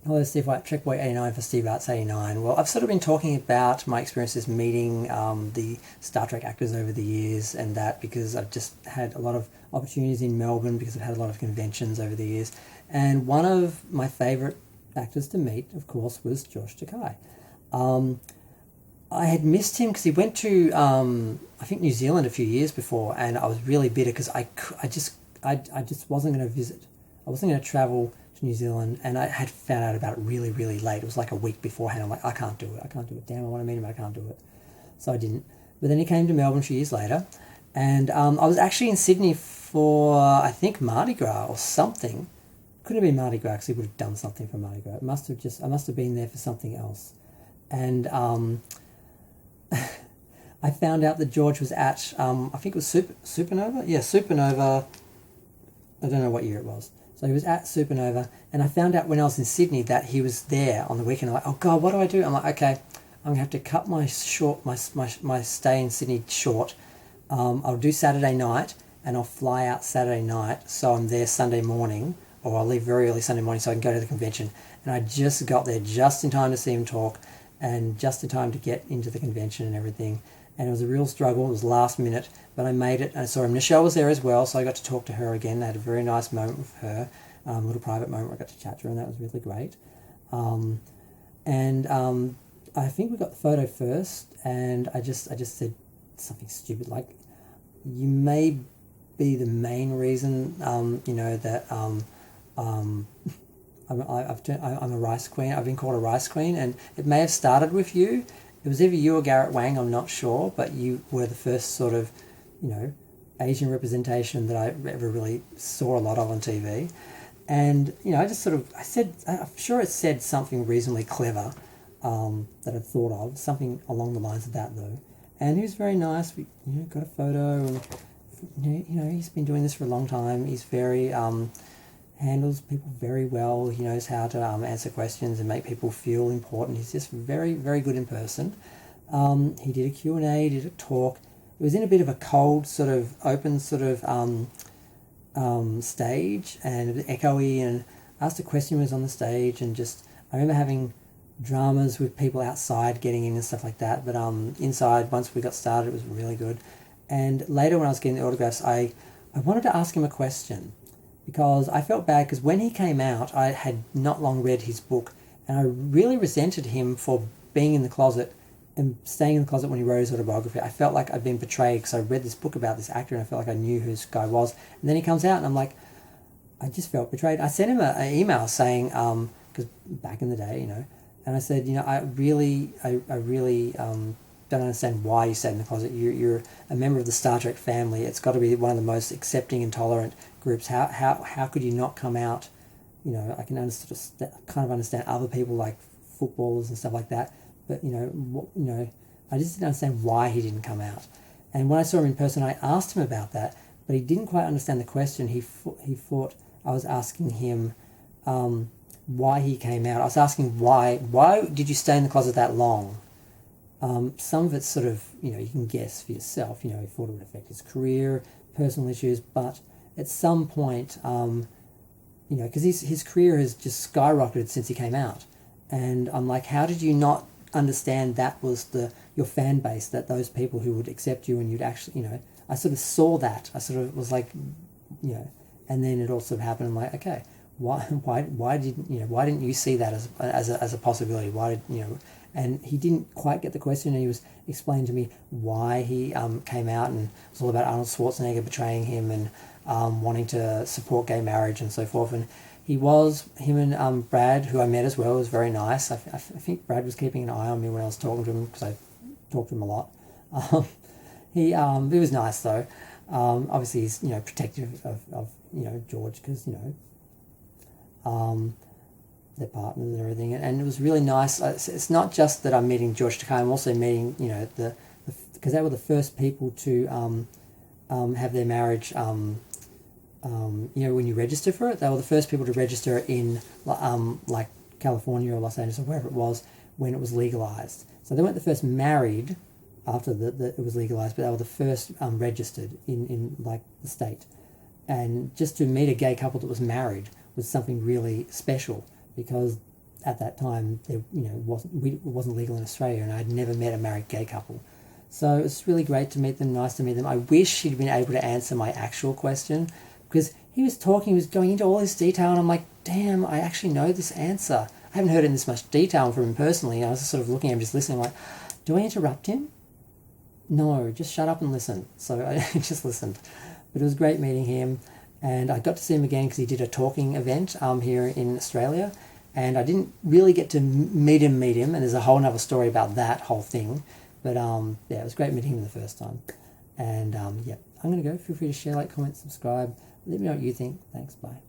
Hello, Steve White, Checkpoint 89 for Steve Arts 89. Well, I've sort of been talking about my experiences meeting the Star Trek actors over the years and that because I've just had a lot of opportunities in Melbourne because I've had a lot of conventions over the years. And one of my favourite actors to meet, of course, was George Takei. Um, I had missed him because he went to, I think, New Zealand a few years before, and I was really bitter because I just wasn't going to visit. I wasn't going to travel to New Zealand, and I had found out about it really, really late. It was like a week beforehand. I'm like, I can't do it. I can't do it. Damn, I want to meet him, but I can't do it. So I didn't. But then he came to Melbourne a few years later, and I was actually in Sydney for, I think, Mardi Gras or something. Could have been Mardi Gras because he would have done something for Mardi Gras. I must have been there for something else. And I found out that George was at, I think it was Supernova? Yeah, Supernova. I don't know what year it was. So he was at Supernova, and I found out when I was in Sydney that he was there on the weekend. I'm like, oh God, what do I do? I'm like, okay, I'm gonna have to cut my stay in Sydney short. I'll do Saturday night, and I'll fly out Saturday night, so I'm there Sunday morning, or I'll leave very early Sunday morning so I can go to the convention. And I just got there just in time to see him talk, and just in time to get into the convention and everything. And it was a real struggle. It was last minute, but I made it. I saw him. Michelle was there as well, so I got to talk to her again. I had a very nice moment with her, a little private moment where I got to chat to her, and that was really great. And I think we got the photo first, and I just said something stupid like, "You may be the main reason, that I'm a rice queen. I've been called a rice queen, and it may have started with you. It was either you or Garrett Wang, I'm not sure, but you were the first sort of, Asian representation that I ever really saw a lot of on TV. And, I just sort of, I'm sure it said something reasonably clever that I'd thought of, something along the lines of that though. And he was very nice. We, got a photo, and, he's been doing this for a long time. He's very, handles people very well. He knows how to answer questions and make people feel important. He's just very, very good in person. He did a Q&A, did a talk. It was in a bit of a cold, sort of open sort of stage, and it was echoey, and asked a question was on the stage, and just, I remember having dramas with people outside getting in and stuff like that, but inside, once we got started, it was really good. And later when I was getting the autographs, I wanted to ask him a question, because I felt bad because when he came out, I had not long read his book, and I really resented him for being in the closet and staying in the closet when he wrote his autobiography. I felt like I'd been betrayed because I read this book about this actor, and I felt like I knew who this guy was. And then he comes out, and I'm like, I just felt betrayed. I sent him an email saying, because back in the day, and I said, I really don't understand why you stayed in the closet. You're a member of the Star Trek family. It's got to be one of the most accepting and tolerant groups. How could you not come out? I can kind of understand other people like footballers and stuff like that, but I just didn't understand why he didn't come out. And when I saw him in person, I asked him about that, but he didn't quite understand the question. He thought I was asking him why he came out. I was asking why did you stay in the closet that long? Some of it's sort of, you can guess for yourself. He thought it would affect his career, personal issues, but at some point, because his career has just skyrocketed since he came out. And I'm like, how did you not understand that was your fan base, that those people who would accept you and you'd actually, I sort of saw that. I sort of was like, and then it also happened. I'm like, okay, why didn't you see that as a possibility? Why did, and he didn't quite get the question, and he was explaining to me why he came out, and it was all about Arnold Schwarzenegger betraying him and wanting to support gay marriage and so forth. And him and Brad, who I met as well, was very nice. I think Brad was keeping an eye on me when I was talking to him, because I talked to him a lot. He was nice though. Obviously he's protective of George, because their partners and everything, and it was really nice. It's not just that I'm meeting George Takei, I'm also meeting because they were the first people to have their marriage when you register for it. They were the first people to register in like California or Los Angeles or wherever it was when it was legalized. So they weren't the first married after it was legalized, but they were the first registered in like the state. And just to meet a gay couple that was married was something really special, because at that time, there it wasn't legal in Australia, and I'd never met a married gay couple. So it's really great to meet them, nice to meet them. I wish he'd been able to answer my actual question, because he was going into all this detail, and I'm like, damn, I actually know this answer. I haven't heard in this much detail from him personally. I was just sort of looking at him, just listening, like, do I interrupt him? No, just shut up and listen. So I just listened. But it was great meeting him, and I got to see him again because he did a talking event here in Australia, and I didn't really get to meet him, and there's a whole other story about that whole thing. But yeah, it was great meeting him the first time. And yeah, I'm going to go. Feel free to share, like, comment, subscribe. Let me know what you think. Thanks, bye.